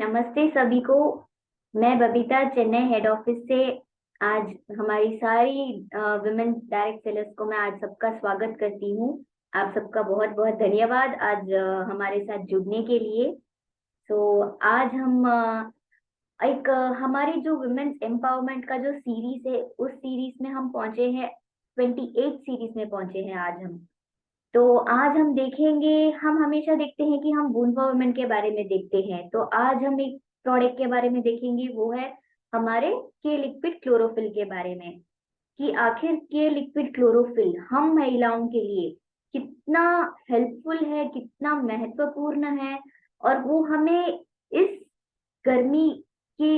नमस्ते सभी को। मैं बबीता, चेन्नई हेड ऑफिस से। आज हमारी सारी विमेन डायरेक्ट सेलर्स को मैं आज सबका स्वागत करती हूँ। आप सबका बहुत बहुत धन्यवाद आज हमारे साथ जुड़ने के लिए। तो आज हम हमारी जो वुमेन्स एम्पावरमेंट का जो सीरीज है, उस सीरीज में हम पहुंचे हैं। 28 सीरीज में पहुंचे हैं आज हम। तो आज हम देखेंगे, हम हमेशा देखते हैं कि हम वुंड वुमेन के बारे में देखते हैं, तो आज हम एक प्रोडक्ट के बारे में देखेंगे, वो है हमारे के लिक्विड क्लोरोफिल के बारे में। कि आखिर के लिक्विड क्लोरोफिल हम महिलाओं के लिए कितना हेल्पफुल है, कितना महत्वपूर्ण है, और वो हमें इस गर्मी की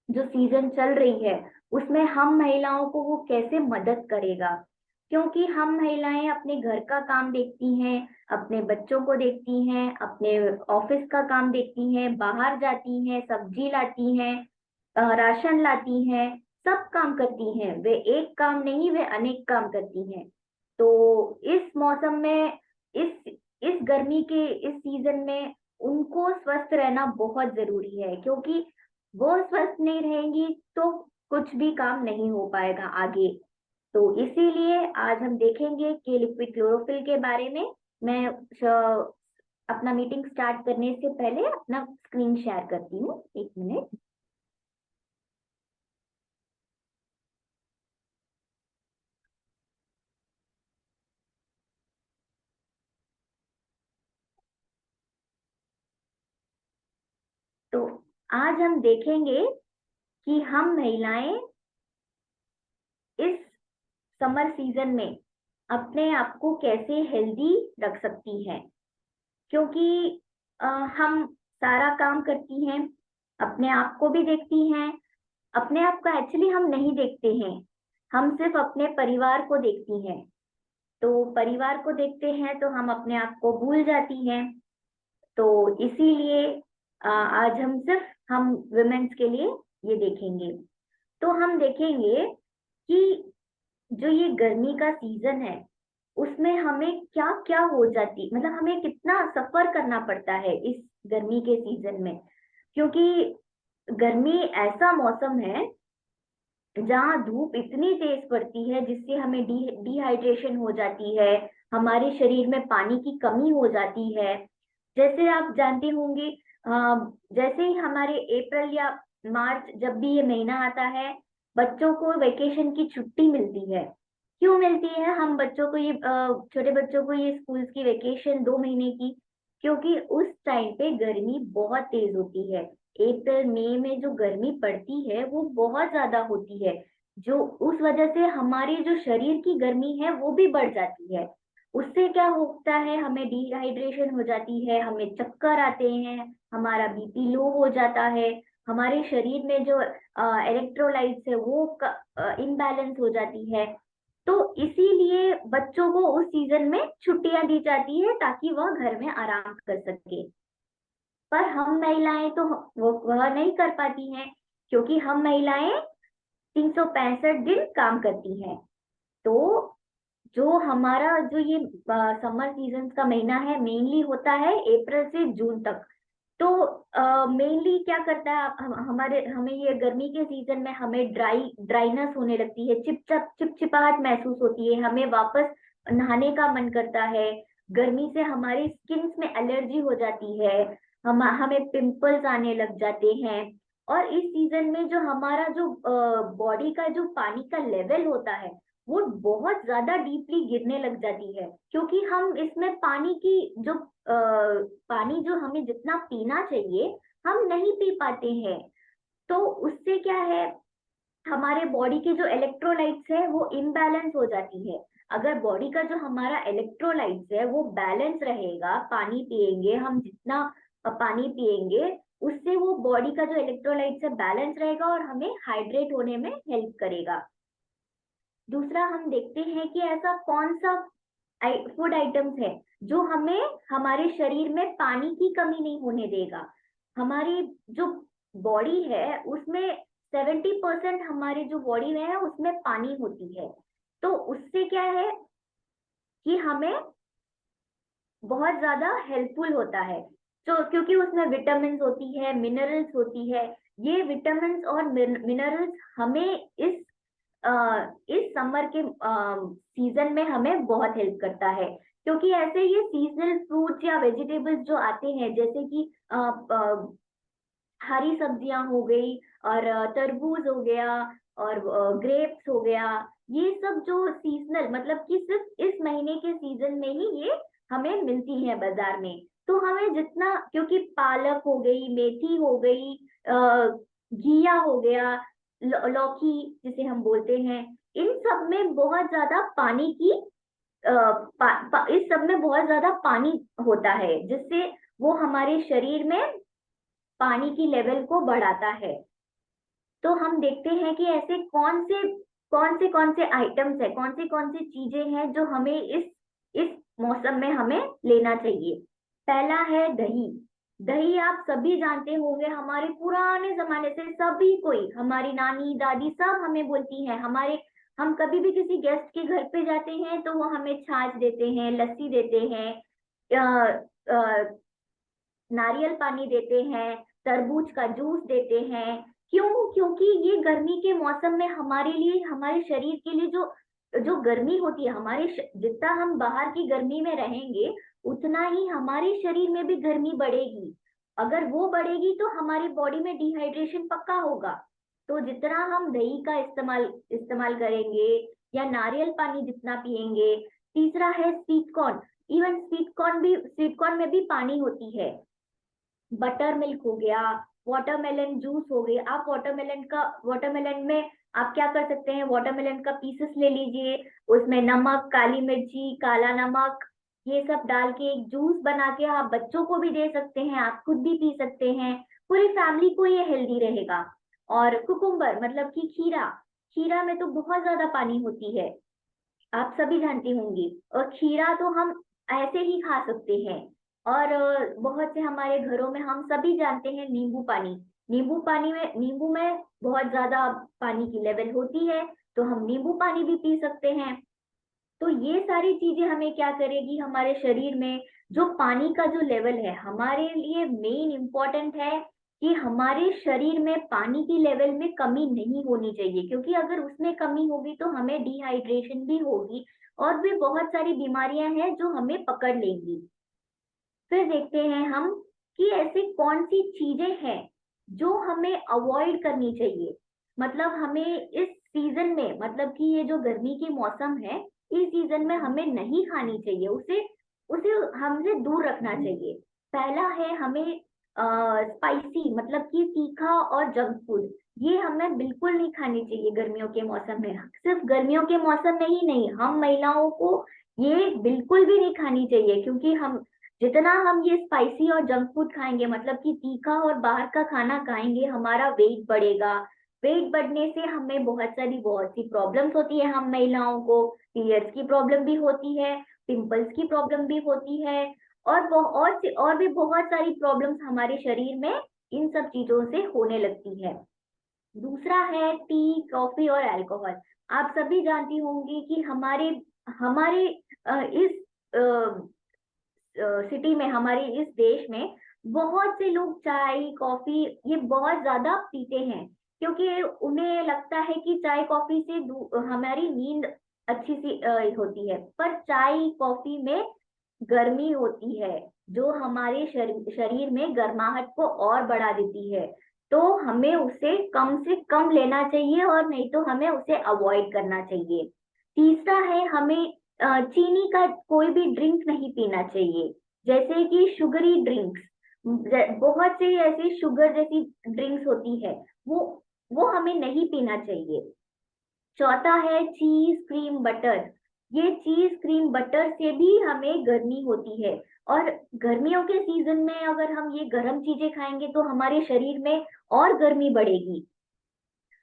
जो सीजन चल रही है उसमें हम महिलाओं को वो कैसे मदद करेगा। क्योंकि हम महिलाएं अपने घर का काम देखती हैं, अपने बच्चों को देखती हैं, अपने ऑफिस का काम देखती हैं, बाहर जाती हैं, सब्जी लाती हैं, राशन लाती हैं, सब काम करती हैं। वे एक काम नहीं, वे अनेक काम करती हैं। तो इस मौसम में, इस गर्मी के इस सीजन में उनको स्वस्थ रहना बहुत जरूरी है, क्योंकि वो स्वस्थ नहीं रहेंगी तो कुछ भी काम नहीं हो पाएगा आगे। तो इसीलिए आज हम देखेंगे कि लिक्विड क्लोरोफिल के बारे में। मैं अपना मीटिंग स्टार्ट करने से पहले अपना स्क्रीन शेयर करती हूँ, एक मिनट। तो आज हम देखेंगे कि हम महिलाएं इस समर सीजन में अपने आप को कैसे हेल्दी रख सकती हैं। क्योंकि हम सारा काम करती हैं, अपने आप को भी देखती हैं। अपने आप को एक्चुअली हम नहीं देखते हैं, हम सिर्फ अपने परिवार को देखती हैं। तो परिवार को देखते हैं तो हम अपने आप को भूल जाती हैं। तो इसीलिए आज हम सिर्फ हम वुमेन्स के लिए ये देखेंगे। तो हम देखेंगे कि जो ये गर्मी का सीजन है उसमें हमें क्या क्या हो जाती, मतलब हमें कितना सफर करना पड़ता है इस गर्मी के सीजन में। क्योंकि गर्मी ऐसा मौसम है जहाँ धूप इतनी तेज पड़ती है जिससे हमें डिहाइड्रेशन हो जाती है, हमारे शरीर में पानी की कमी हो जाती है। जैसे आप जानते होंगे, जैसे ही हमारे अप्रैल या मार्च, जब भी ये महीना आता है, बच्चों को वेकेशन की छुट्टी मिलती है। क्यों मिलती है हम बच्चों को ये छोटे बच्चों को ये स्कूल्स की वेकेशन 2 महीने की? क्योंकि उस टाइम पे गर्मी बहुत तेज होती है। अप्रैल मई में जो गर्मी पड़ती है वो बहुत ज्यादा होती है, जो उस वजह से हमारी जो शरीर की गर्मी है वो भी बढ़ जाती है। उससे क्या होता है, हमें डिहाइड्रेशन हो जाती है, हमें चक्कर आते हैं, हमारा बीपी लो हो जाता है, हमारे शरीर में जो इलेक्ट्रोलाइट्स है वो इम्बैलेंस हो जाती है। तो इसीलिए बच्चों को उस सीजन में छुट्टियां दी जाती है ताकि वह घर में आराम कर सके। पर हम महिलाएं तो वो वह नहीं कर पाती हैं, क्योंकि हम महिलाएं 365 दिन काम करती हैं। तो जो हमारा जो ये समर सीजन का महीना है मेनली होता है अप्रैल से जून तक। तो मेनली क्या करता है, हमारे हमें ये गर्मी के सीजन में हमें ड्राइनेस होने लगती है, चिपचिपाहट महसूस होती है, हमें वापस नहाने का मन करता है। गर्मी से हमारी स्किन में एलर्जी हो जाती है, हमें पिंपल्स आने लग जाते हैं। और इस सीजन में जो हमारा जो बॉडी का जो पानी का लेवल होता है वो बहुत ज्यादा डीपली गिरने लग जाती है, क्योंकि हम इसमें पानी की जो पानी जो हमें जितना पीना चाहिए हम नहीं पी पाते हैं। तो उससे क्या है, हमारे बॉडी के जो इलेक्ट्रोलाइट्स है वो इम्बैलेंस हो जाती है। अगर बॉडी का जो हमारा इलेक्ट्रोलाइट्स है वो बैलेंस रहेगा, पानी पिएंगे हम जितना पानी पिएंगे उससे वो बॉडी का जो इलेक्ट्रोलाइट्स है बैलेंस रहेगा और हमें हाइड्रेट होने में हेल्प करेगा। दूसरा हम देखते हैं कि ऐसा कौन सा फूड आइटम्स है जो हमें हमारे शरीर में पानी की कमी नहीं होने देगा। हमारी जो बॉडी है उसमें 70% हमारी जो बॉडी में है उसमें पानी होती है। तो उससे क्या है कि हमें बहुत ज्यादा हेल्पफुल होता है। तो क्योंकि उसमें विटामिन होती है, मिनरल्स होती है। ये विटामिन और मिनरल्स हमें इस समर के सीजन में हमें बहुत हेल्प करता है। क्योंकि ऐसे ये सीजनल फ्रूट्स या वेजिटेबल्स जो आते हैं, जैसे कि हरी सब्जियां हो गई, और तरबूज हो गया, और ग्रेप्स हो गया, ये सब जो सीजनल मतलब कि सिर्फ इस महीने के सीजन में ही ये हमें मिलती है बाजार में। तो हमें जितना, क्योंकि पालक हो गई, मेथी हो गई, घिया हो गया, लौकी जिसे हम बोलते हैं, इन सब में बहुत ज्यादा पानी की इस सब में बहुत ज्यादा पानी होता है, जिससे वो हमारे शरीर में पानी की लेवल को बढ़ाता है। तो हम देखते हैं कि ऐसे कौन से आइटम्स है, कौन सी चीजें हैं जो हमें इस मौसम में हमें लेना चाहिए। पहला है दही। दही आप सभी जानते होंगे, हमारे पुराने जमाने से सभी कोई, हमारी नानी दादी सब हमें बोलती हैं। हम कभी भी किसी गेस्ट के घर पे जाते हैं तो वो हमें छाछ देते हैं, लस्सी देते हैं, अ, अ, नारियल पानी देते हैं, तरबूज का जूस देते हैं। क्यों? क्योंकि ये गर्मी के मौसम में हमारे लिए, हमारे शरीर के लिए जो जो गर्मी होती है, जितना हम बाहर की गर्मी में रहेंगे, उतना ही हमारे शरीर में भी गर्मी बढ़ेगी। अगर वो बढ़ेगी तो हमारी बॉडी में डिहाइड्रेशन पक्का होगा। तो जितना हम दही का इस्तेमाल इस्तेमाल करेंगे, या नारियल पानी जितना पिएंगे। तीसरा है sweet corn. Even sweet corn में भी पानी होती है। बटर मिल्क हो गया, वाटरमेलन जूस हो गया। आप वाटरमेलन में आप क्या कर सकते हैं, वाटरमेलन का पीसेस ले लीजिए, उसमें नमक, काली मिर्ची, काला नमक, ये सब डाल के एक जूस बना के आप बच्चों को भी दे सकते हैं, आप खुद भी पी सकते हैं। पूरी फैमिली को ये हेल्दी रहेगा। और कुकुम्बर मतलब कि खीरा। खीरा में तो बहुत ज्यादा पानी होती है, आप सभी जानती होंगी। और खीरा तो हम ऐसे ही खा सकते हैं। और बहुत से हमारे घरों में हम सभी जानते हैं नींबू पानी। नींबू में बहुत ज्यादा पानी की लेवल होती है, तो हम नींबू पानी भी पी सकते हैं। तो ये सारी चीजें हमें क्या करेगी, हमारे शरीर में जो पानी का जो लेवल है, हमारे लिए मेन इम्पोर्टेंट है कि हमारे शरीर में पानी की लेवल में कमी नहीं होनी चाहिए। क्योंकि अगर उसमें कमी होगी तो हमें डिहाइड्रेशन भी होगी, और भी बहुत सारी बीमारियां हैं जो हमें पकड़ लेंगी। फिर देखते हैं हम कि ऐसी कौन सी चीजें हैं जो हमें अवॉइड करनी चाहिए। मतलब हमें इस सीजन में, मतलब कि ये जो गर्मी की मौसम है, इस सीजन में हमें नहीं खानी चाहिए, उसे उसे हमसे दूर रखना चाहिए। पहला है हमें स्पाइसी, मतलब कि तीखा और जंक फूड। ये हमें बिल्कुल नहीं खानी चाहिए गर्मियों के मौसम में। सिर्फ गर्मियों के मौसम में ही नहीं, हम महिलाओं को ये बिल्कुल भी नहीं खानी चाहिए। क्योंकि जितना हम ये स्पाइसी और जंक फूड खाएंगे, मतलब कि तीखा और बाहर का खाना खाएंगे, हमारा वेट बढ़ेगा। वेट बढ़ने से हमें बहुत सी प्रॉब्लम्स होती है। हम महिलाओं को पीरियड्स की प्रॉब्लम भी होती है, पिंपल्स की प्रॉब्लम भी होती है, और भी बहुत सारी प्रॉब्लम्स हमारे शरीर में इन सब चीजों से होने लगती है। दूसरा है टी, कॉफी और अल्कोहल। आप सभी जानती होंगी कि हमारे हमारे इस सिटी में, हमारे इस देश में बहुत से लोग चाय कॉफी ये बहुत ज्यादा पीते हैं। क्योंकि उन्हें लगता है कि चाय कॉफी से हमारी नींद अच्छी सी होती है। पर चाय कॉफी में गर्मी होती है, जो हमारे शरीर में गर्माहट को और बढ़ा देती है। तो हमें उसे कम से कम लेना चाहिए, और नहीं तो हमें उसे अवॉइड करना चाहिए। तीसरा है हमें चीनी का कोई भी ड्रिंक नहीं पीना चाहिए, जैसे कि शुगरी ड्रिंक्स। बहुत से ऐसी शुगर जैसी ड्रिंक्स होती है, वो हमें नहीं पीना चाहिए। चौथा है चीज, क्रीम, बटर। ये चीज, क्रीम, बटर से भी हमें गर्मी होती है। और गर्मियों के सीजन में अगर हम ये गर्म चीजें खाएंगे तो हमारे शरीर में और गर्मी बढ़ेगी।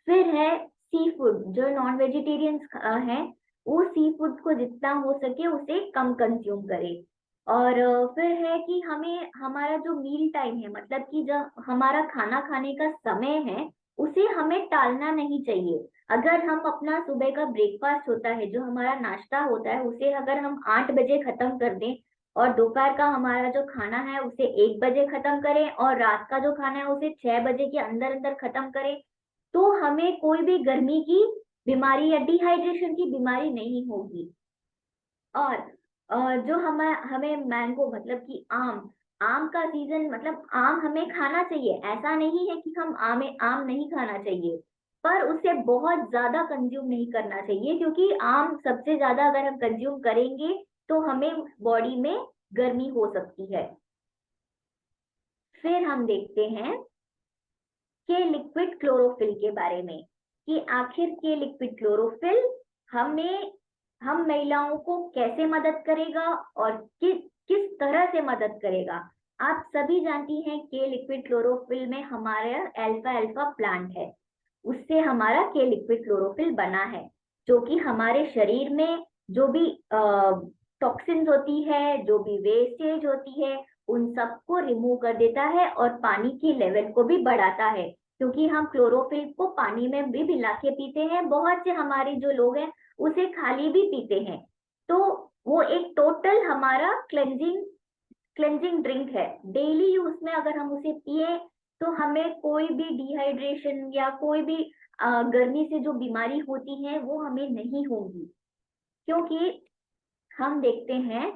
फिर है सी फूड। जो नॉन वेजिटेरियंस हैं, वो सी फूड को जितना हो सके उसे कम कंज्यूम करें। और फिर है कि हमें हमारा जो मील टाइम है, मतलब कि जब हमारा खाना खाने का समय है, उसे हमें टालना नहीं चाहिए। अगर हम अपना सुबह का ब्रेकफास्ट होता है, जो हमारा नाश्ता होता है, उसे अगर हम 8 बजे खत्म कर दें, और दोपहर का हमारा जो खाना है उसे 1 बजे खत्म करें, और रात का जो खाना है उसे 6 बजे के अंदर अंदर खत्म करें, तो हमें कोई भी गर्मी की बीमारी या डिहाइड्रेशन की बीमारी नहीं होगी। और जो हमें हमें मैंगो मतलब कि आम, आम का सीजन, मतलब आम हमें खाना चाहिए, ऐसा नहीं है कि हम आम आम नहीं खाना चाहिए, पर उसे बहुत ज्यादा कंज्यूम नहीं करना चाहिए, क्योंकि आम सबसे ज्यादा अगर हम कंज्यूम करेंगे तो हमें बॉडी में गर्मी हो सकती है। फिर हम देखते हैं के लिक्विड क्लोरोफिल के बारे में, कि आखिर के लिक्विड क्लोरोफिल हमें, हम महिलाओं को कैसे मदद करेगा और किस किस तरह से मदद करेगा। आप सभी जानती हैं के लिक्विड क्लोरोफिल में हमारा अल्फा अल्फा प्लांट है, उससे हमारा के लिक्विड क्लोरोफिल बना है, जो कि हमारे शरीर में जो भी टॉक्सिन्स होती है, जो भी वेस्टेज होती है, उन सबको रिमूव कर देता है और पानी की लेवल को भी बढ़ाता है, क्योंकि हम क्लोरोफिल को पानी में भी मिला के पीते हैं, बहुत से हमारे जो लोग हैं उसे खाली भी पीते हैं। तो वो एक टोटल हमारा क्लेंजिंग क्लेंजिंग ड्रिंक है। डेली यूज में अगर हम उसे पिए तो हमें कोई भी डिहाइड्रेशन या कोई भी गर्मी से जो बीमारी होती है वो हमें नहीं होगी, क्योंकि हम देखते हैं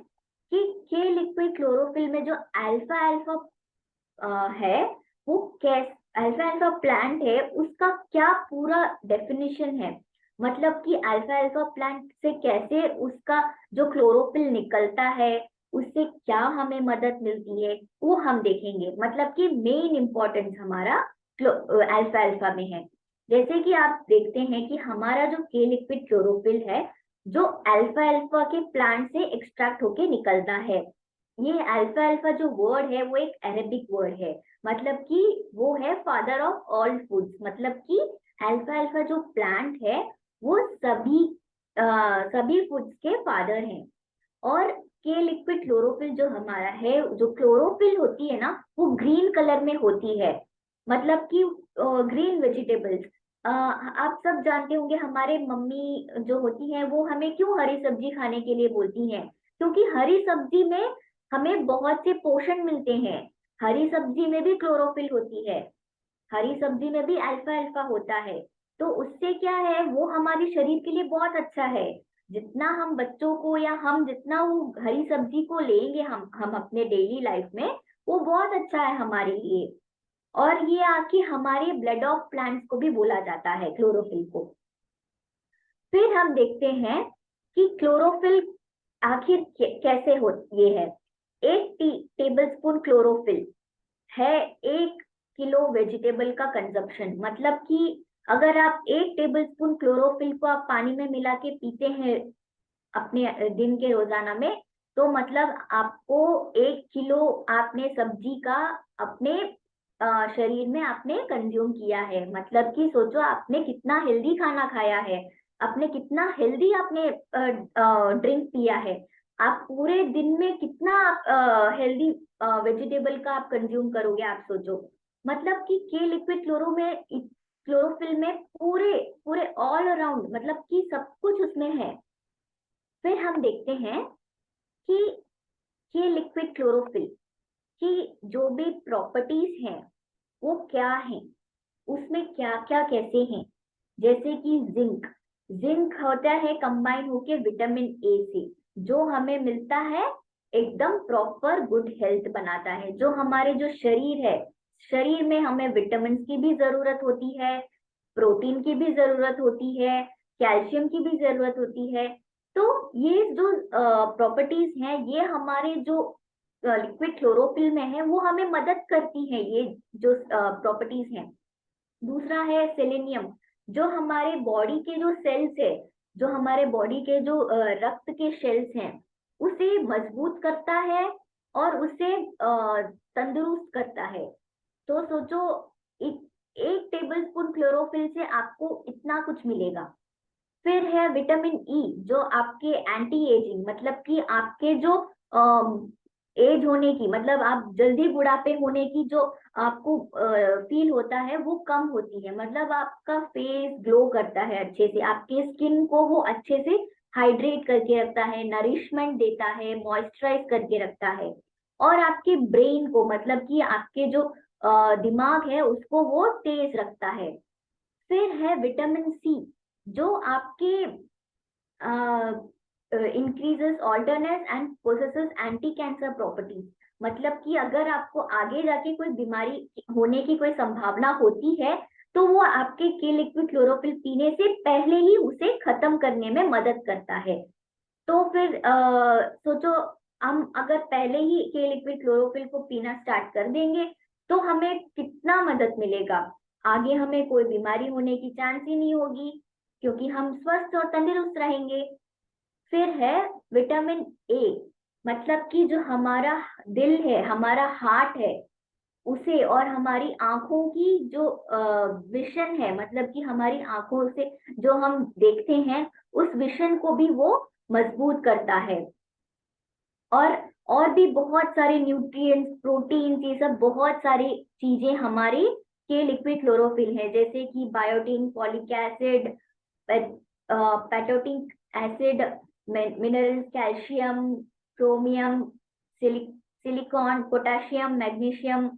कि के लिक्विड क्लोरोफिल में जो अल्फा अल्फा है, वो कैस अल्फा अल्फा प्लांट है, उसका क्या पूरा डेफिनेशन है, मतलब कि अल्फा अल्फा प्लांट से कैसे उसका जो क्लोरोफिल निकलता है, उससे क्या हमें मदद मिलती है, वो हम देखेंगे। मतलब कि मेन इंपॉर्टेंस हमारा अल्फा अल्फा में है। जैसे कि आप देखते हैं कि हमारा जो के लिक्विड क्लोरोफिल है, जो अल्फा अल्फा के प्लांट से एक्सट्रैक्ट होके निकलता है। ये अल्फा अल्फा जो वर्ड है वो एक अरेबिक वर्ड है, मतलब कि वो है फादर ऑफ ऑल फूड्स, मतलब कि अल्फा अल्फा जो प्लांट है वो सभी फूड्स के फादर हैं। और के लिक्विड क्लोरोफिल जो हमारा है, जो क्लोरोफिल होती है ना, वो ग्रीन कलर में होती है, मतलब कि ग्रीन वेजिटेबल्स। आप सब जानते होंगे हमारे मम्मी जो होती हैं वो हमें क्यों हरी सब्जी खाने के लिए बोलती हैं, क्योंकि हरी सब्जी में हमें बहुत से पोषण मिलते हैं। हरी सब्जी में भी क्लोरोफिल होती है, हरी सब्जी में भी अल्फा अल्फा होता है। तो उससे क्या है, वो हमारे शरीर के लिए बहुत अच्छा है। जितना हम बच्चों को या हम जितना वो हरी सब्जी को लेंगे हम अपने डेली लाइफ में, वो बहुत अच्छा है हमारे लिए। और ये आके हमारे ब्लड ऑफ प्लांट्स को भी बोला जाता है क्लोरोफिल को। फिर हम देखते हैं कि क्लोरोफिल आखिर कैसे हो ये है। 1 टेबल स्पून क्लोरोफिल है 1 किलो वेजिटेबल का कंजप्शन, मतलब कि अगर आप 1 टेबल स्पून क्लोरोफिल को आप पानी में मिला के पीते हैं अपने दिन के रोजाना में, तो मतलब आपको 1 किलो आपने सब्जी का अपने शरीर में आपने कंज्यूम किया है। मतलब कि सोचो आपने कितना हेल्दी खाना खाया है, आपने कितना हेल्दी आपने ड्रिंक पिया है, आप पूरे दिन में कितना हेल्दी वेजिटेबल का आप कंज्यूम करोगे, आप सोचो। मतलब कि के लिक्विड क्लोरोफिल में पूरे पूरे ऑल अराउंड, मतलब कि सब कुछ उसमें है। फिर हम देखते हैं कि ये लिक्विड क्लोरोफिल की जो भी प्रॉपर्टीज हैं वो क्या हैं, उसमें क्या क्या कैसे हैं। जैसे कि जिंक, जिंक होता है कंबाइन होके विटामिन ए से, जो हमें मिलता है एकदम प्रॉपर गुड हेल्थ बनाता है। जो हमारे जो शरीर है, शरीर में हमें विटामिन की भी जरूरत होती है, प्रोटीन की भी जरूरत होती है, कैल्शियम की भी जरूरत होती है। तो ये जो प्रॉपर्टीज हैं, ये हमारे जो लिक्विड क्लोरोफिल में है वो हमें मदद करती है, ये जो प्रॉपर्टीज हैं। दूसरा है सेलेनियम, जो हमारे बॉडी के जो सेल्स है, जो हमारे बॉडी के जो रक्त के सेल्स हैं, उसे मजबूत करता है और उसे तंदुरुस्त करता है। तो सोचो, 1 टेबल स्पून क्लोरोफिल से आपको इतना कुछ मिलेगा। फिर है विटामिन ई, जो आपके एंटी एजिंग, मतलब कि आपके जो एज होने की, मतलब आप जल्दी बुढ़ापे होने की जो आपको फील होता है वो कम होती है। मतलब आपका फेस ग्लो करता है अच्छे से, आपके स्किन को वो अच्छे से हाइड्रेट करके रखता है, नरिशमेंट देता है, मॉइस्चराइज करके रखता है, और आपके ब्रेन को, मतलब कि आपके जो दिमाग है उसको वो तेज रखता है। फिर है विटामिन सी, जो आपके increases alertness and possesses anti cancer properties. मतलब कि अगर आपको आगे जाके कोई बीमारी होने की कोई संभावना होती है, तो वो आपके के लिक्विड क्लोरोफिल पीने से पहले ही उसे खत्म करने में मदद करता है। तो फिर सोचो, हम अगर पहले ही के लिक्विड क्लोरोफिल को पीना स्टार्ट कर देंगे तो हमें कितना मदद मिलेगा। आगे हमें कोई बीमारी होने की चांस ही नहीं होगी, क्योंकि हम स्वस्थ और तंदुरुस्त रहेंगे। फिर है विटामिन ए, मतलब कि जो हमारा दिल है, हमारा हार्ट है, उसे और हमारी आंखों की जो विशन है, मतलब कि हमारी आंखों से जो हम देखते हैं उस विशन को भी वो मजबूत करता है। और और भी बहुत सारे न्यूट्रिएंट्स, प्रोटीन, ये सब बहुत सारी चीजें हमारी के लिक्विड क्लोरोफिल है, जैसे कि biotin, folic acid, pantothenic acid, minerals, calcium, chromium, silicon, potassium, magnesium,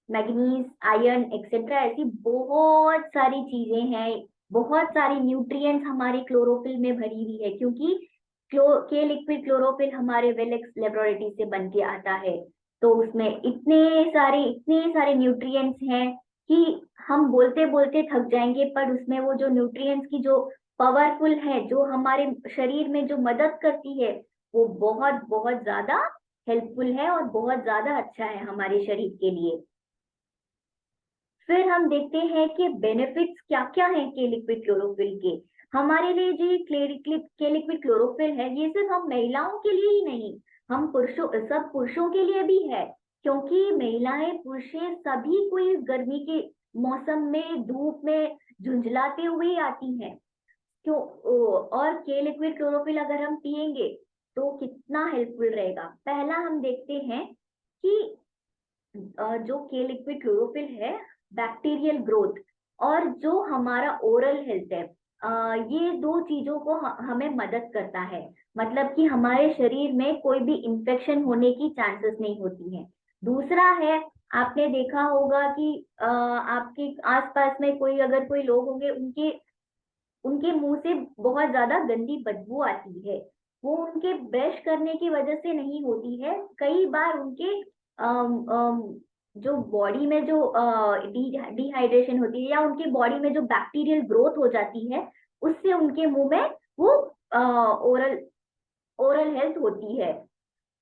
manganese, iron etcetera, ऐसी बहुत सारी चीजें हैं। बहुत सारी न्यूट्रिएंट्स हमारी क्लोरोफिल में भरी हुई है, क्योंकि के लिक्विड क्लोरोफिल हमारे वेलेक्स लेबोरेटरी से बन के आता है। तो उसमें इतने सारे न्यूट्रिएंट्स हैं कि हम बोलते बोलते थक जाएंगे, पर उसमें वो जो न्यूट्रिएंट्स की जो पावरफुल है, जो हमारे शरीर में जो मदद करती है, वो बहुत बहुत ज्यादा हेल्पफुल है और बहुत ज्यादा अच्छा है हमारे शरीर के लिए। फिर हम देखते हैं कि बेनिफिट्स क्या क्या हैं के लिक्विड क्लोरोफिल के हमारे लिए। जो ये के लिक्विड क्लोरोफिल है, ये सिर्फ हम महिलाओं के लिए ही नहीं, हम पुरुषों, सब पुरुषों के लिए भी है, क्योंकि महिलाएं, पुरुष सभी को इस गर्मी के मौसम में धूप में झुंझलाते हुए आती हैं। क्यों? और के लिक्विड क्लोरोफिल अगर हम पिएंगे तो कितना हेल्पफुल रहेगा। पहला हम देखते हैं कि जो के लिक्विड क्लोरोफिल है, बैक्टीरियल ग्रोथ और जो हमारा ओरल हेल्थ है, ये दो चीजों को हमें मदद करता है। मतलब कि हमारे शरीर में कोई भी इंफेक्शन होने की चांसेस नहीं होती है। दूसरा है, आपने देखा होगा कि आपके आसपास में कोई, अगर कोई लोग होंगे, उनके उनके मुंह से बहुत ज्यादा गंदी बदबू आती है। वो उनके ब्रश करने की वजह से नहीं होती है, कई बार उनके जो बॉडी में जो डिहाइड्रेशन होती है, या उनके बॉडी में जो बैक्टीरियल ग्रोथ हो जाती है, उससे उनके मुंह में वो ओरल ओरल हेल्थ होती है।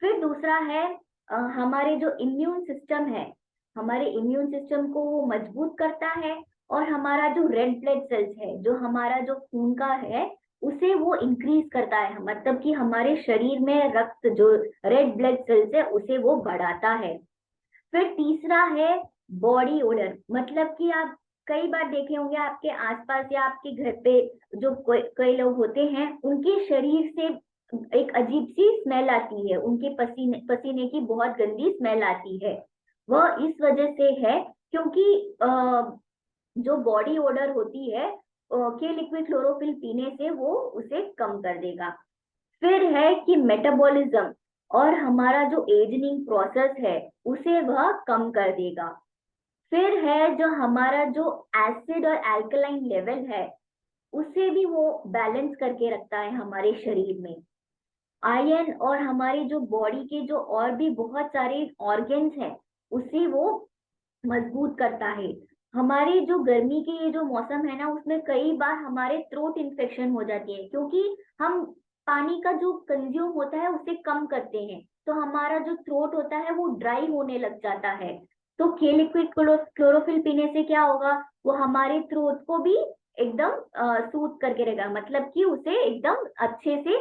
फिर दूसरा है, हमारे जो इम्यून सिस्टम है, हमारे इम्यून सिस्टम को वो मजबूत करता है। और हमारा जो रेड ब्लड सेल्स है, जो हमारा जो खून का है, उसे वो इंक्रीज करता है। मतलब कि हमारे शरीर में रक्त, जो रेड ब्लड सेल्स है, उसे वो बढ़ाता है। फिर तीसरा है बॉडी ओडर। मतलब कि आप कई बार देखे होंगे आपके आसपास या आपके घर पे जो कई लोग होते हैं, उनके शरीर से एक अजीब सी स्मेल आती है, उनके पसीने पसीने की बहुत गंदी स्मेल आती है। वह इस वजह से है, क्योंकि जो बॉडी ओडर होती है, के लिक्विड क्लोरोफिल पीने से वो उसे कम कर देगा। फिर है कि मेटाबॉलिज्म और हमारा जो एजिंग प्रोसेस है, उसे वह कम कर देगा। फिर है जो हमारा जो एसिड और अल्कलाइन लेवल है, उसे भी वो बैलेंस करके रखता है हमारे शरीर में। आयरन और हमारी जो बॉडी के जो और भी बहुत सारे ऑर्गन्स हैं, उसे वो मजबूत करता है। हमारे जो गर्मी के ये जो मौसम है ना, उसमें कई बार हमारे थ्रोट इन्फेक्शन हो जाती है, क्योंकि हम पानी का जो कंज्यूम होता है उसे कम करते हैं, तो हमारा जो थ्रोट होता है वो ड्राई होने लग जाता है। तो के लिक्विड क्लोरोफिल पीने से क्या होगा, वो हमारे थ्रोट को भी एकदम सूथ करके रहेगा। मतलब कि उसे एकदम अच्छे से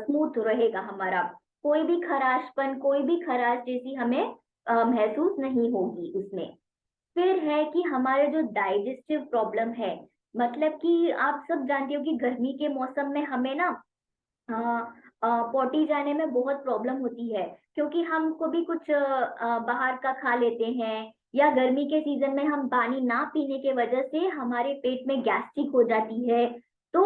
स्मूथ रहेगा हमारा। कोई भी खराशपन, कोई भी खराश जैसी हमें महसूस नहीं होगी उसमें। फिर है कि हमारे जो डाइजेस्टिव प्रॉब्लम है, मतलब कि आप सब जानते हो कि गर्मी के मौसम में हमें ना पोटी जाने में बहुत प्रॉब्लम होती है, क्योंकि हम कभी कुछ बाहर का खा लेते हैं, या गर्मी के सीजन में हम पानी ना पीने के वजह से हमारे पेट में गैस्ट्रिक हो जाती है। तो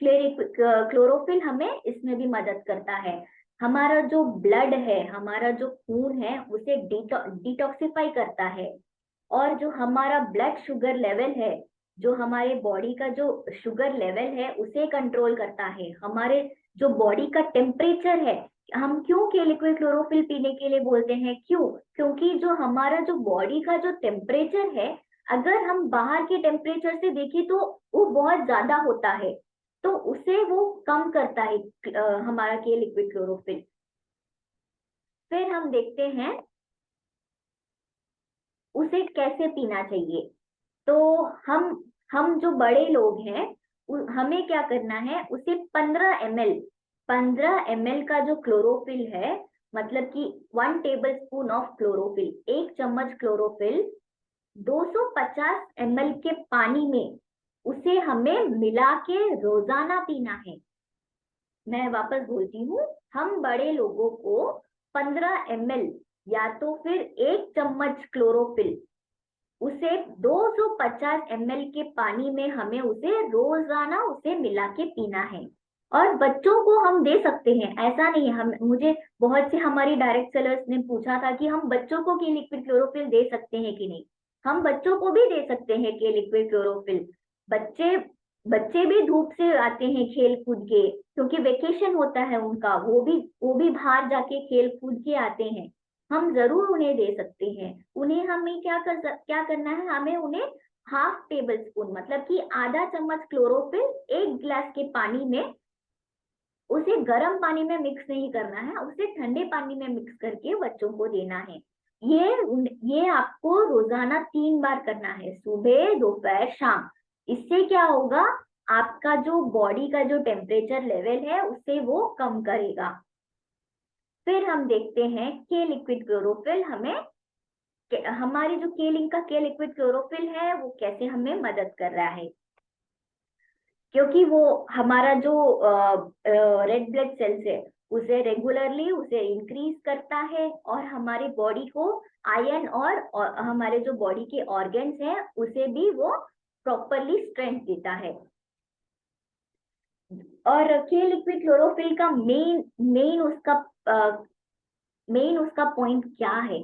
क्लोरोफिल हमें इसमें भी मदद करता है। हमारा जो ब्लड है, हमारा जो खून है, उसे डिटॉक्सिफाई करता है। और जो हमारा ब्लड शुगर लेवल है, जो हमारे बॉडी का जो शुगर लेवल है, उसे कंट्रोल करता है। हमारे जो बॉडी का टेम्परेचर है, हम क्यों के लिक्विड क्लोरोफिल पीने के लिए बोलते हैं, क्यों? क्योंकि जो हमारा जो बॉडी का जो टेम्परेचर है, अगर हम बाहर के टेम्परेचर से देखें तो वो बहुत ज्यादा होता है, तो उसे वो कम करता है हमारा के लिक्विड क्लोरोफिल। फिर हम देखते हैं उसे कैसे पीना चाहिए। तो हम जो बड़े लोग हैं, हमें क्या करना है, उसे 15 ml का जो क्लोरोफिल है, मतलब कि 1 टेबल स्पून ऑफ क्लोरोफिल, 1 चम्मच क्लोरोफिल 250 ml के पानी में, उसे हमें मिला के रोजाना पीना है। मैं वापस बोलती हूँ, हम बड़े लोगों को 15 ml या तो फिर 1 चम्मच क्लोरोफिल, उसे 250 ml के पानी में हमें उसे रोजाना उसे मिला के पीना है। और बच्चों को हम दे सकते हैं, ऐसा नहीं है। हम मुझे बहुत से हमारी डायरेक्ट सेलर्स ने पूछा था कि हम बच्चों को के लिक्विड क्लोरोफिल दे सकते हैं कि नहीं। हम बच्चों को भी दे सकते हैं के लिक्विड क्लोरोफिल। बच्चे बच्चे भी धूप से आते हैं खेल कूद के, क्योंकि वेकेशन होता है उनका, वो भी बाहर जाके खेल कूद के आते हैं। हम जरूर उन्हें दे सकते हैं। उन्हें हमें क्या करना है, हमें उन्हें 1/2 टेबल स्पून, मतलब कि आधा चम्मच क्लोरोफिल 1 गिलास के पानी में, उसे गर्म पानी में मिक्स नहीं करना है, उसे ठंडे पानी में मिक्स करके बच्चों को देना है। ये आपको रोजाना 3 बार करना है, सुबह, दोपहर, शाम। इससे क्या होगा, आपका जो बॉडी का जो टेम्परेचर लेवल है उसे वो कम करेगा। फिर हम देखते हैं के लिक्विड क्लोरोफिल हमारी जो के लिंक का के लिक्विड क्लोरोफिल है वो कैसे हमें मदद कर रहा है। क्योंकि वो हमारा जो रेड ब्लड सेल्स है, उसे रेगुलरली उसे इंक्रीज करता है, और हमारी बॉडी को आयरन और हमारे जो बॉडी के ऑर्गन्स हैं उसे भी वो प्रॉपरली स्ट्रेंथ देता है। और के लिक्विड क्लोरोफिल का मेन उसका पॉइंट क्या है।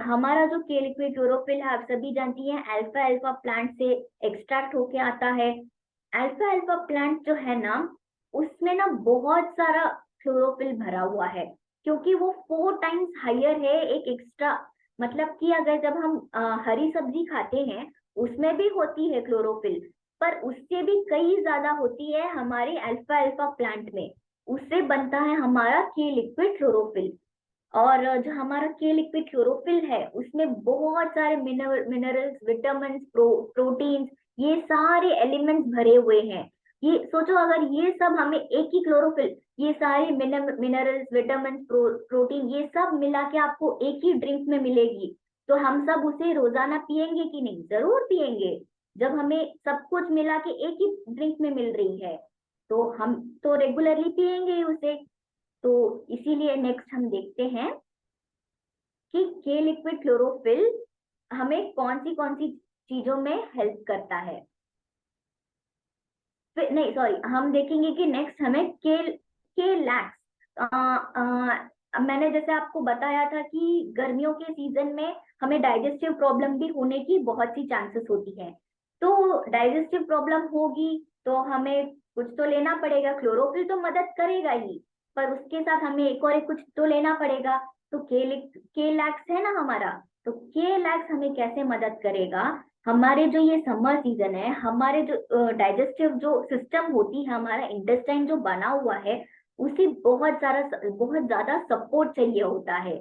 हमारा जो के लिक्विड क्लोरोफिल है, आप सभी जानती हैं, अल्फा अल्फा प्लांट से एक्सट्रैक्ट होके आता है। अल्फा अल्फा प्लांट जो है ना, उसमें ना बहुत सारा क्लोरोफिल भरा हुआ है, क्योंकि वो 4 टाइम्स हायर है एक एक्स्ट्रा। मतलब कि अगर जब हम हरी सब्जी खाते हैं, उसमें भी होती है क्लोरोफिल, पर उससे भी कई ज्यादा होती है हमारे अल्फा अल्फा प्लांट में। उससे बनता है हमारा के लिक्विड क्लोरोफिल। और जो हमारा के लिक्विड क्लोरोफिल है, उसमें बहुत सारे मिनरल्स, विटामिन, प्रोटीन्स, ये सारे एलिमेंट्स भरे हुए हैं। ये सोचो, अगर ये सब हमें एक ही क्लोरोफिल, ये सारे मिनरल्स, विटामिन, प्रोटीन, ये सब मिला के आपको एक ही ड्रिंक में मिलेगी, तो हम सब उसे रोजाना पियेंगे कि नहीं? जरूर पियेंगे। जब हमें सब कुछ मिला के एक ही ड्रिंक में मिल रही है, तो हम तो रेगुलरली पियेंगे ही उसे। तो इसीलिए नेक्स्ट हम देखते हैं कि के लिक्विड क्लोरोफिल हमें कौन सी चीजों में हेल्प करता है। फिर नहीं, सॉरी, हम देखेंगे कि नेक्स्ट हमें के लैक्स। मैंने जैसे आपको बताया था कि गर्मियों के सीजन में हमें डाइजेस्टिव प्रॉब्लम भी होने की बहुत सी चांसेस होती है। तो डाइजेस्टिव प्रॉब्लम होगी तो हमें कुछ तो लेना पड़ेगा। क्लोरोफिल तो मदद करेगा ही, पर उसके साथ हमें एक कुछ तो लेना पड़ेगा। तो के लैक्स है ना हमारा, तो के लैक्स हमें कैसे मदद करेगा। हमारे जो ये समर सीजन है, हमारे जो डाइजेस्टिव जो सिस्टम होती है, हमारा इंटेस्टाइन जो बना हुआ है, उसे बहुत ज्यादा सपोर्ट चाहिए होता है।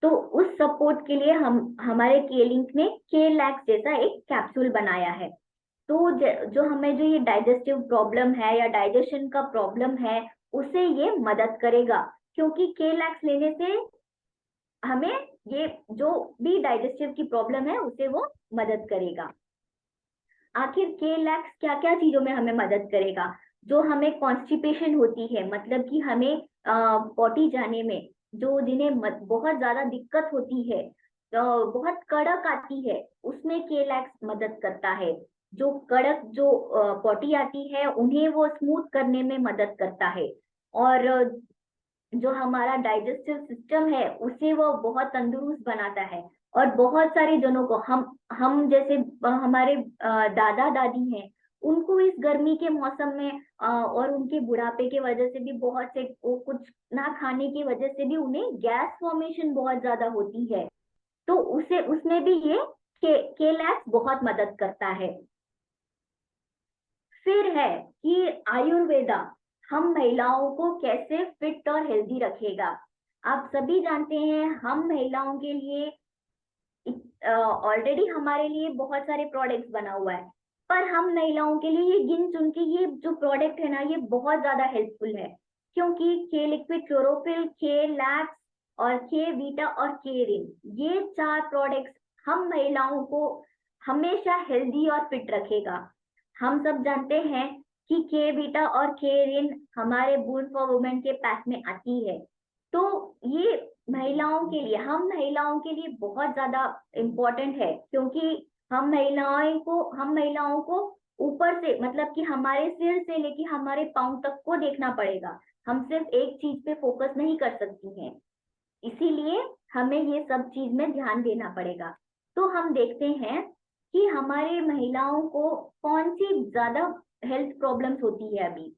तो उस सपोर्ट के लिए हम हमारे के लिंक ने के लैक्स जैसा एक कैप्सूल बनाया है। तो जो हमें जो ये डाइजेस्टिव प्रॉब्लम है या डाइजेशन का प्रॉब्लम है, उसे ये मदद करेगा। क्योंकि के लैक्स लेने से हमें ये जो भी डाइजेस्टिव की प्रॉब्लम है उसे वो मदद करेगा। आखिर के लैक्स क्या क्या चीजों में हमें मदद करेगा। जो हमें कॉन्स्टिपेशन होती है, मतलब कि हमें पॉटी जाने में जो जिन्हें बहुत ज्यादा दिक्कत होती है, बहुत कड़क आती है, उसमें के लैक्स मदद करता है। जो कड़क जो पॉटी आती है उन्हें वो स्मूथ करने में मदद करता है। और जो हमारा डाइजेस्टिव सिस्टम है उसे वो बहुत तंदुरुस्त बनाता है। और बहुत सारे जनों को, हम जैसे हमारे दादा दादी हैं, उनको इस गर्मी के मौसम में और उनके बुढ़ापे के वजह से भी बहुत से वो कुछ ना खाने की वजह से भी उन्हें गैस फॉर्मेशन बहुत ज्यादा होती है। तो उसे उसमें भी ये केलैक्स बहुत मदद करता है। फिर है कि आयुर्वेदा हम महिलाओं को कैसे फिट और हेल्दी रखेगा। आप सभी जानते हैं हम महिलाओं के लिए ऑलरेडी हमारे लिए बहुत सारे प्रोडक्ट्स बना हुआ है, पर हम महिलाओं के लिए ये गिन चुन के ये जो प्रोडक्ट है ना ये बहुत ज्यादा हेल्पफुल है। क्योंकि के लिक्विड क्लोरोफिल, के लैक्स और के वीटा और के रिन, ये चार प्रोडक्ट्स हम महिलाओं को हमेशा हेल्दी और फिट रखेगा। हम सब जानते हैं कि के वीटा और के रिन हमारे बून फॉर वुमेन के पैक में आती है। तो ये महिलाओं के लिए, हम महिलाओं के लिए बहुत ज्यादा इम्पोर्टेंट है। क्योंकि हम महिलाओं को ऊपर से, मतलब कि हमारे सिर से लेके हमारे पाँव तक को देखना पड़ेगा। हम सिर्फ एक चीज पे फोकस नहीं कर सकती हैं, इसीलिए हमें ये सब चीज में ध्यान देना पड़ेगा। तो हम देखते हैं कि हमारे महिलाओं को कौन सी ज्यादा हेल्थ प्रॉब्लम्स होती है अभी।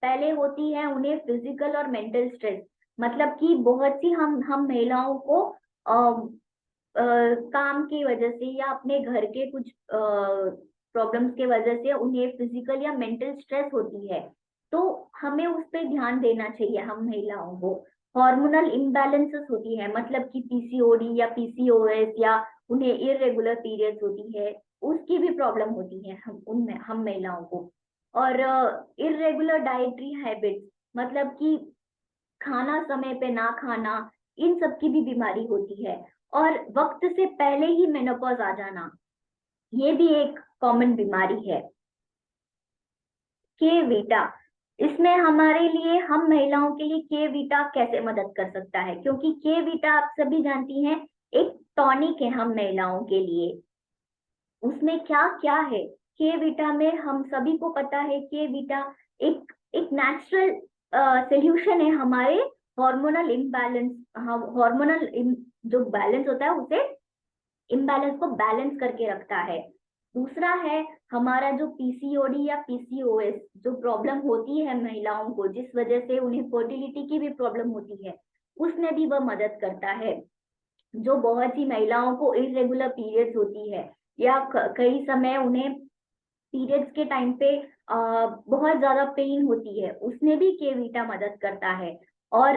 पहले होती है उन्हें फिजिकल और मेंटल स्ट्रेस। मतलब कि बहुत सी हम महिलाओं को काम की वजह से या अपने घर के कुछ प्रॉब्लम्स के वजह से उन्हें फिजिकल या मेंटल स्ट्रेस होती है। तो हमें उस पर ध्यान देना चाहिए हम महिलाओं को। हार्मोनल इम्बैलेंसेस होती है, मतलब कि पीसीओडी या पीसीओएस, या उन्हें इरेगुलर पीरियड्स होती है, उसकी भी प्रॉब्लम होती है हम महिलाओं को। और इरेगुलर डाइटरी हैबिट्स, मतलब कि खाना समय पे ना खाना, इन सब की भी बीमारी होती है। और वक्त से पहले ही मेनोपॉज आ जाना, ये भी एक कॉमन बीमारी है। के वीटा, इसमें हमारे लिए, हम महिलाओं के लिए के वीटा कैसे मदद कर सकता है, क्योंकि के वीटा आप सभी जानती हैं एक टॉनिक है हम महिलाओं के लिए। उसमें क्या क्या है, के वीटा में हम सभी को पता है के वीटा एक एक नेचुरल सोल्यूशन है हमारे हार्मोनल इम्बैलेंस, हार्मोनल जो बैलेंस होता है उसे, इम्बैलेंस को बैलेंस करके रखता है। दूसरा है हमारा जो पीसीओडी या पीसीओएस जो प्रॉब्लम होती है महिलाओं को, जिस वजह से उन्हें फर्टिलिटी की भी प्रॉब्लम होती है, उसमें भी वह मदद करता है। जो बहुत सी महिलाओं को इरेगुलर पीरियड्स होती है, या कई समय उन्हें पीरियड्स के टाइम पे बहुत ज्यादा पेन होती है, उसमें भी के वीटा मदद करता है। और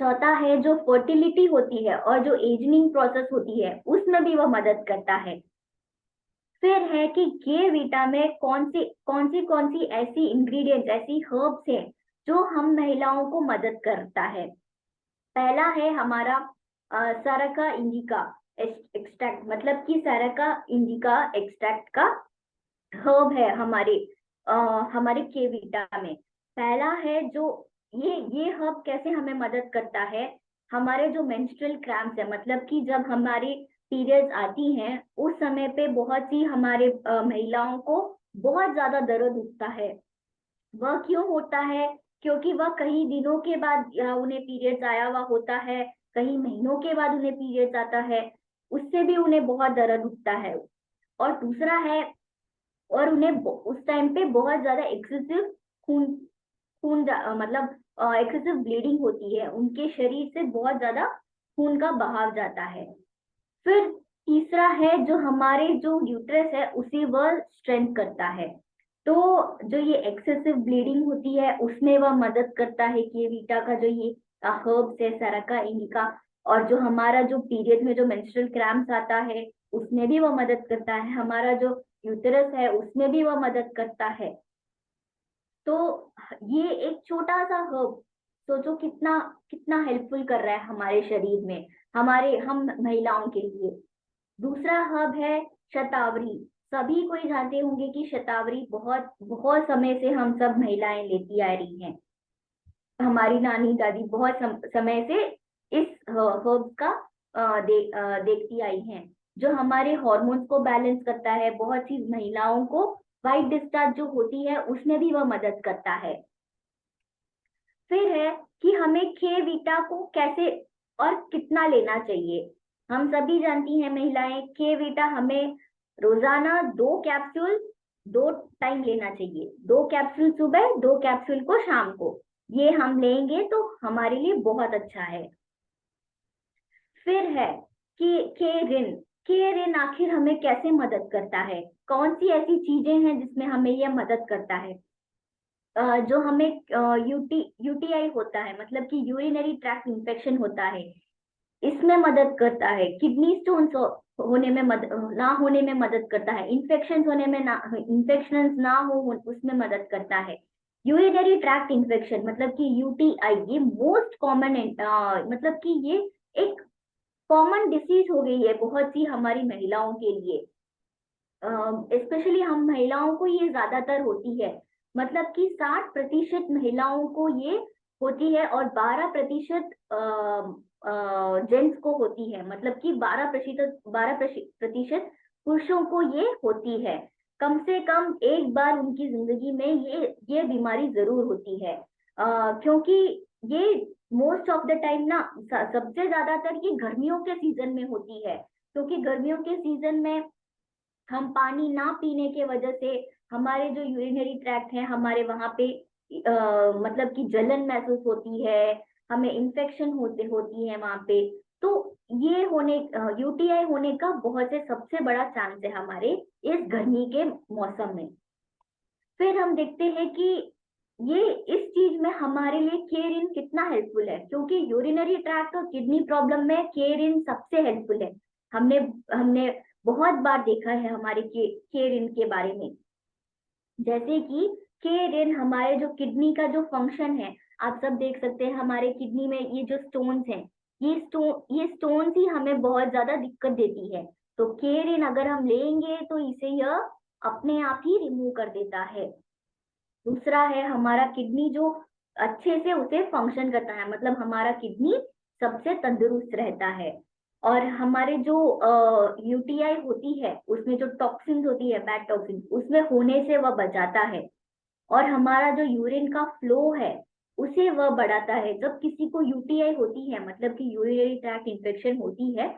चौथा है जो फर्टिलिटी होती है और जो एजनिंग प्रोसेस होती है, उसमें भी वह मदद करता है। फिर है कि के वीटा में कौन सी ऐसी इंग्रेडिएंट्स, ऐसी हर्ब्स हैं जो हम महिलाओं को मदद करता है। पहला है हमारा सारका इंडिका एक्सट्रैक्ट, मतलब कि सारका इंडिका एक्सट्रैक्ट का हर्ब है अ, हमारे के वीटा में। पहला है जो ये हर्ब कैसे हमें मदद करता है, हमारे जो मेंस्ट्रुअल क्रैम्प्स है, मतलब कि जब हमारी पीरियड्स आती हैं उस समय पे बहुत सी हमारे महिलाओं को बहुत ज्यादा दर्द उठता है। वह क्यों होता है, क्योंकि वह कई दिनों के बाद उन्हें पीरियड्स आया हुआ होता है, कई महीनों के बाद उन्हें पीरियड्स आता है, उससे भी उन्हें बहुत दर्द उठता है। और दूसरा है, और उन्हें उस टाइम पे बहुत ज्यादा एक्सेसिव खून मतलब एक्सेसिव ब्लीडिंग होती है, उनके शरीर से बहुत ज्यादा खून का बहाव जाता है। फिर तीसरा है जो हमारे जो यूट्रस है उसे वह स्ट्रेंथ करता है। तो जो ये एक्सेसिव ब्लीडिंग होती है उसमें वह मदद करता है कि वीटा का जो ये हर्ब्स है सराका इंडिका। और जो हमारा जो पीरियड में जो मेंस्ट्रुअल क्रैम्प्स आता है उसमें भी वह मदद करता है, हमारा जो यूटरस है उसमें भी वह मदद करता है। तो ये एक छोटा सा हर्ब, सोचो कितना कितना हेल्पफुल कर रहा है हमारे शरीर में, हमारे हम महिलाओं के लिए। दूसरा हर्ब है शतावरी। सभी कोई जानते होंगे कि शतावरी बहुत बहुत समय से हम सब महिलाएं लेती आ रही हैं। हमारी नानी दादी बहुत समय से इस हर्ब का देखती आई हैं। जो हमारे हॉर्मोन्स को बैलेंस करता है। बहुत सी महिलाओं को व्हाइट डिस्चार्ज जो होती है उसमें भी वह मदद करता है। फिर है कि हमें के वीटा को कैसे और कितना लेना चाहिए। हम सभी जानती हैं महिलाएं, के वीटा हमें रोजाना 2 कैप्सूल 2 टाइम लेना चाहिए। 2 कैप्सूल सुबह, 2 कैप्सूल को शाम को। ये हम लेंगे तो हमारे लिए बहुत अच्छा है। फिर है कि के रिन आखिर हमें कैसे मदद करता है? कौन सी ऐसी चीजें हैं जिसमें हमें यह मदद करता है? जो हमें यूटीआई होता है, मतलब कि यूरिनरी ट्रैक्ट इन्फेक्शन होता है, इसमें मदद करता है। किडनी स्टोन्स होने में ना होने में मदद करता है। इन्फेक्शन होने में ना, इन्फेक्शन ना हो उसमें मदद करता है। यूरिनरी ट्रैक्ट इन्फेक्शन मतलब कि यूटीआई, ये मोस्ट कॉमन, मतलब कि ये एक कॉमन डिसीज हो गई है बहुत सी हमारी महिलाओं के लिए। स्पेशली हम महिलाओं को ये ज्यादातर होती है। मतलब कि 60% महिलाओं को ये होती है और 12% जेंट्स को होती है। मतलब कि 12% पुरुषों को ये होती है। कम से कम एक बार उनकी जिंदगी में ये बीमारी जरूर होती है। क्योंकि ये मोस्ट ऑफ द टाइम ना, सबसे ज्यादातर ये गर्मियों के सीजन में होती है। क्योंकि गर्मियों के सीजन में हम पानी ना पीने के वजह से हमारे जो यूरिनरी ट्रैक्ट है, हमारे वहां पे मतलब कि जलन महसूस होती है, हमें इन्फेक्शन होती है वहां पे। तो ये होने यूटीआई होने का बहुत से सबसे बड़ा चांस है हमारे इस गर्मी के मौसम में। फिर हम देखते हैं कि ये इस चीज में हमारे लिए केयरिन कितना हेल्पफुल है, क्योंकि यूरिनरी ट्रैक्ट और किडनी प्रॉब्लम में केयरिन सबसे हेल्पफुल है। हमने हमने बहुत बार देखा है हमारे केयरिन के बारे में। जैसे कि केयरिन हमारे जो किडनी का जो फंक्शन है, आप सब देख सकते हैं हमारे किडनी में ये जो स्टोन्स हैं, ये स्टोन्स ही हमें बहुत ज्यादा दिक्कत देती है। तो केयरिन अगर हम लेंगे तो इसे यह अपने आप ही रिमूव कर देता है। दूसरा है हमारा किडनी जो अच्छे से उसे फंक्शन करता है, मतलब हमारा किडनी सबसे तंदुरुस्त रहता है। और हमारे जो यूटीआई होती है उसमें जो टॉक्सिन्स होती है, बैड टॉक्सिन, उसमें होने से वह बचाता है। और हमारा जो यूरिन का फ्लो है उसे वह बढ़ाता है। जब किसी को यूटीआई होती है, मतलब कि यूरिनरी ट्रैक्ट इन्फेक्शन होती है,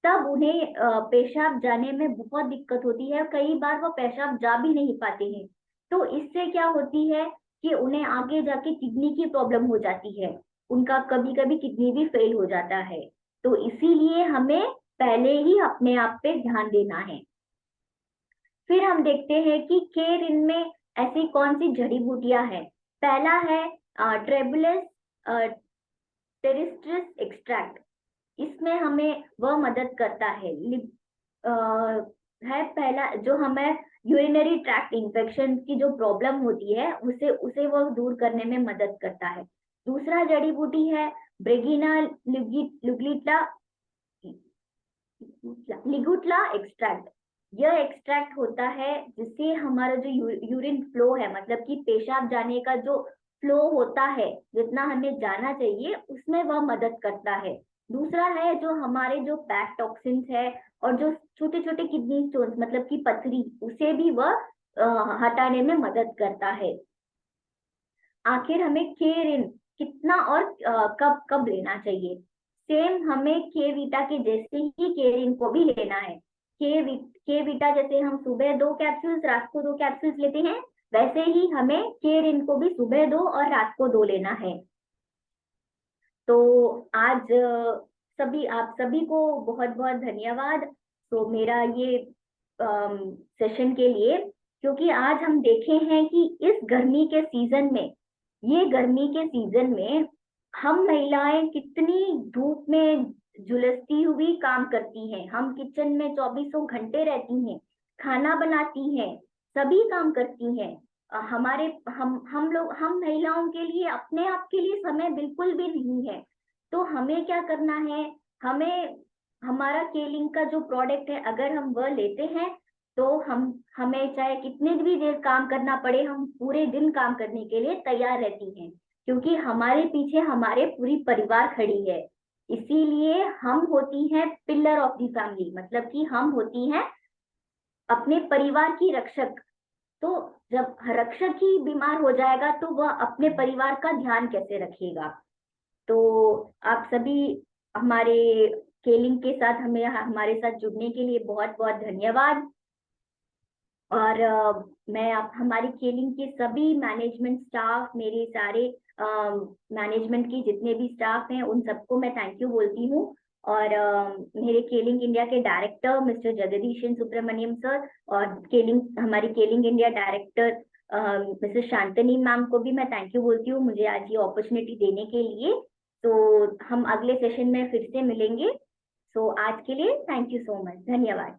तब उन्हें पेशाब जाने में बहुत दिक्कत होती है। कई बार वो पेशाब जा भी नहीं पाते हैं। तो इससे क्या होती है कि उन्हें आगे जाके किडनी की प्रॉब्लम हो जाती है। उनका कभी कभी किडनी भी फेल हो जाता है। तो इसीलिए हमें पहले ही अपने आप पे ध्यान देना है। फिर हम देखते हैं कि केर इनमें ऐसी कौन सी जड़ी बूटियां हैं। पहला है ट्रेबुलस टेरिस्ट्रिस एक्सट्रैक्ट। इसमें हमें वह मदद करता है। है पहला जो हमें यूरिनरी ट्रैक्ट इन्फेक्शन की जो प्रॉब्लम होती है उसे उसे वह दूर करने में मदद करता है। दूसरा जड़ी बूटी है ब्रेगिना लिगुटला लिगुटला एक्सट्रैक्ट। यह एक्सट्रैक्ट होता है जिससे हमारा जो यूरिन फ्लो है, मतलब कि पेशाब जाने का जो फ्लो होता है, जितना हमें जाना चाहिए उसमें वह मदद करता है। दूसरा है जो हमारे जो बैक टॉक्सिन्स है और जो छोटे छोटे किडनी स्टोन्स, मतलब कि पथरी, उसे भी वह हटाने में मदद करता है। आखिर हमें केयर इन कितना और कब कब लेना चाहिए? सेम हमें के वीटा के जैसे ही केयर इन को भी लेना है। के वीटा जैसे हम सुबह 2 कैप्सूल्स, रात को 2 कैप्सूल्स लेते हैं, वैसे ही हमें केयर इन को भी सुबह 2 और रात को 2 लेना है। तो आज आप सभी को बहुत बहुत धन्यवाद। तो मेरा ये सेशन के लिए, क्योंकि आज हम देखे हैं कि इस गर्मी के सीजन में, ये गर्मी के सीजन में हम महिलाएं कितनी धूप में झुलसती हुई काम करती हैं। हम किचन में 24 घंटे रहती हैं, खाना बनाती हैं, सभी काम करती हैं। हमारे हम महिलाओं के लिए, अपने आप के लिए समय बिल्कुल भी नहीं है। तो हमें क्या करना है? हमें हमारा केलिंग का जो प्रोडक्ट है, अगर हम वह लेते हैं तो हमें चाहे कितनी भी देर काम करना पड़े, हम पूरे दिन काम करने के लिए तैयार रहती हैं। क्योंकि हमारे पीछे हमारे पूरी परिवार खड़ी है। इसीलिए हम होती हैं पिलर ऑफ द फैमिली, मतलब कि हम होती हैं अपने परिवार की रक्षक। तो जब रक्षक ही बीमार हो जाएगा तो वह अपने परिवार का ध्यान कैसे रखेगा। तो आप सभी हमारे केलिंग के साथ, हमें हमारे साथ जुड़ने के लिए बहुत बहुत धन्यवाद। और मैं आप हमारी केलिंग के सभी मैनेजमेंट स्टाफ, मेरे सारे मैनेजमेंट की जितने भी स्टाफ हैं, उन सबको मैं थैंक यू बोलती हूँ। और मेरे केलिंग इंडिया के director Mr Jagadeesan Subramaniam sir, और केलिंग हमारी केलिंग India director Mrs Shantani ma'am को भी मैं थैंक यू बोलती हूँ मुझे आज ये अपॉर्चुनिटी देने के लिए। तो हम अगले सेशन में फिर से मिलेंगे। सो आज के लिए थैंक यू सो मच, धन्यवाद।